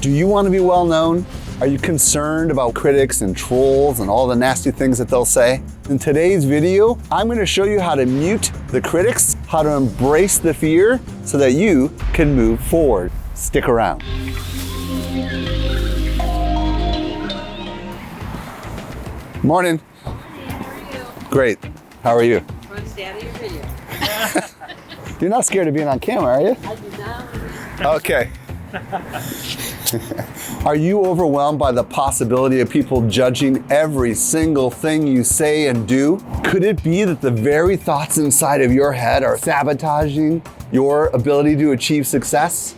Do you want to be well known? Are you concerned about critics and trolls and all the nasty things that they'll say? In today's video, I'm going to show you how to mute the critics, how to embrace the fear so that you can move forward. Stick around. Morning. How are you? Great. How are you? I'm going to stay out of your video. You're not scared of being on camera, are you? I do not. Okay. Are you overwhelmed by the possibility of people judging every single thing you say and do? Could it be that the very thoughts inside of your head are sabotaging your ability to achieve success?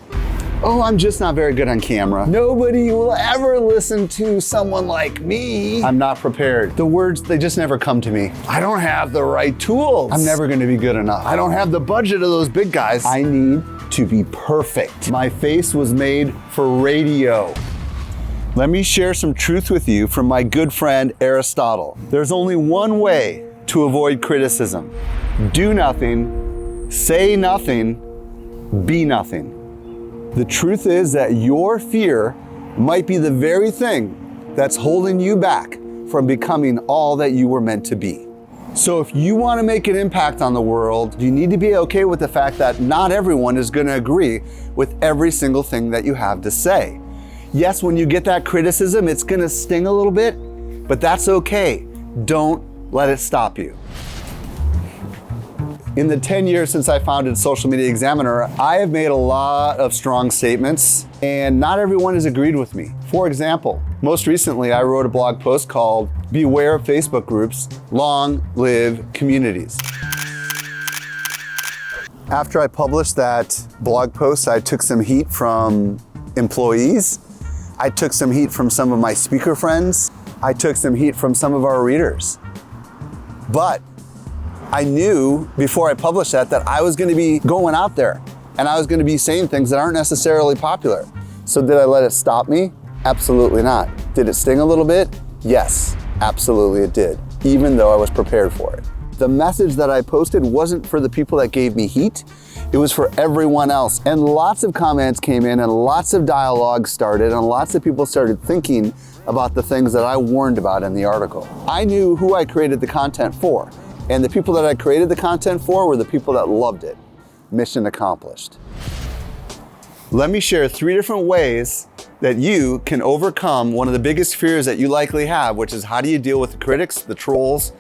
Oh, I'm just not very good on camera. Nobody will ever listen to someone like me. I'm not prepared. The words, they just never come to me. I don't have the right tools. I'm never gonna be good enough. I don't have the budget of those big guys. I need to be perfect. My face was made for radio. Let me share some truth with you from my good friend Aristotle. There's only one way to avoid criticism. Do nothing, say nothing, be nothing. The truth is that your fear might be the very thing that's holding you back from becoming all that you were meant to be. So if you want to make an impact on the world, you need to be okay with the fact that not everyone is going to agree with every single thing that you have to say. Yes, when you get that criticism, it's going to sting a little bit, but that's okay. Don't let it stop you. In the 10 years since I founded Social Media Examiner, I have made a lot of strong statements, and not everyone has agreed with me. For example, most recently I wrote a blog post called "Beware of Facebook Groups, Long Live Communities." After I published that blog post, I took some heat from employees. I took some heat from some of my speaker friends. I took some heat from some of our readers. But I knew before I published that I was going to be going out there and I was going to be saying things that aren't necessarily popular. So did I let it stop me? Absolutely not. Did it sting a little bit? Yes, absolutely it did, even though I was prepared for it. The message that I posted wasn't for the people that gave me heat. It was for everyone else. And lots of comments came in and lots of dialogue started and lots of people started thinking about the things that I warned about in the article. I knew who I created the content for. And the people that I created the content for were the people that loved it. Mission accomplished. Let me share 3 different ways that you can overcome one of the biggest fears that you likely have, which is how do you deal with the critics, the trolls,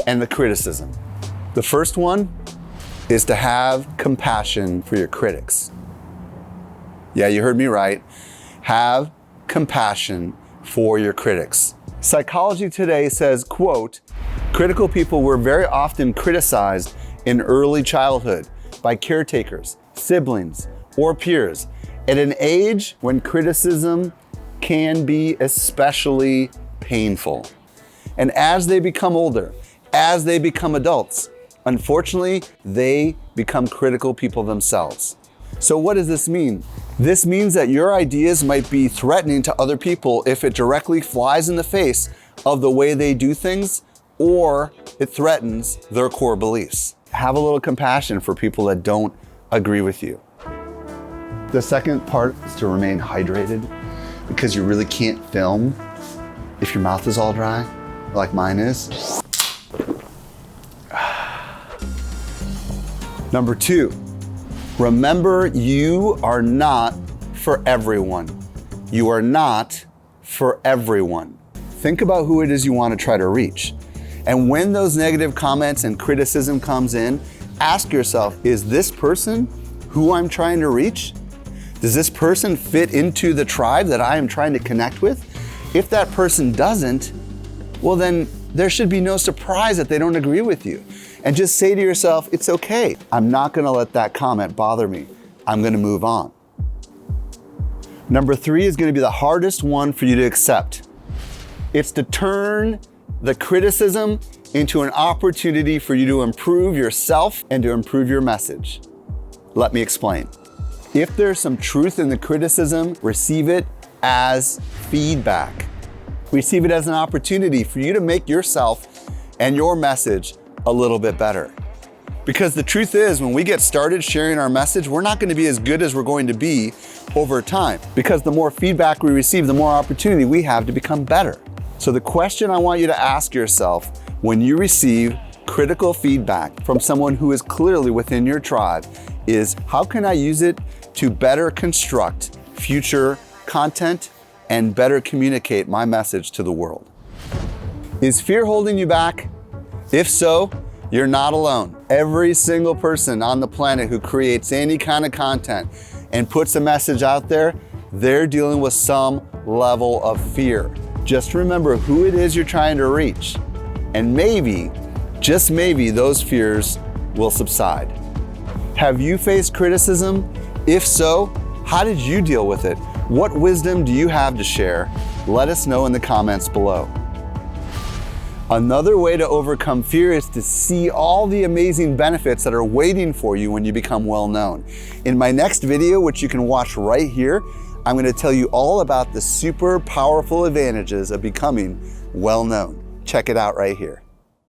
and the criticism. The first one is to have compassion for your critics. Yeah, you heard me right. Have compassion for your critics. Psychology Today says, quote, "Critical people were very often criticized in early childhood by caretakers, siblings, or peers at an age when criticism can be especially painful. And as they become older, as they become adults, unfortunately, they become critical people themselves." So what does this mean? This means that your ideas might be threatening to other people if it directly flies in the face of the way they do things, or it threatens their core beliefs. Have a little compassion for people that don't agree with you. The second part is to remain hydrated, because you really can't film if your mouth is all dry, like mine is. Number 2, remember you are not for everyone. You are not for everyone. Think about who it is you want to try to reach. And when those negative comments and criticism comes in, ask yourself, is this person who I'm trying to reach? Does this person fit into the tribe that I am trying to connect with? If that person doesn't, well then there should be no surprise that they don't agree with you. And just say to yourself, it's okay. I'm not gonna let that comment bother me. I'm gonna move on. Number 3 is gonna be the hardest one for you to accept. It's to turn the criticism into an opportunity for you to improve yourself and to improve your message. Let me explain. If there's some truth in the criticism, receive it as feedback. Receive it as an opportunity for you to make yourself and your message a little bit better. Because the truth is, when we get started sharing our message, we're not going to be as good as we're going to be over time. Because the more feedback we receive, the more opportunity we have to become better. So the question I want you to ask yourself when you receive critical feedback from someone who is clearly within your tribe is, how can I use it to better construct future content and better communicate my message to the world? Is fear holding you back? If so, you're not alone. Every single person on the planet who creates any kind of content and puts a message out there, they're dealing with some level of fear. Just remember who it is you're trying to reach, and maybe, just maybe, those fears will subside. Have you faced criticism? If so, how did you deal with it? What wisdom do you have to share? Let us know in the comments below. Another way to overcome fear is to see all the amazing benefits that are waiting for you when you become well known. In my next video, which you can watch right here, I'm going to tell you all about the super powerful advantages of becoming well known. Check it out right here.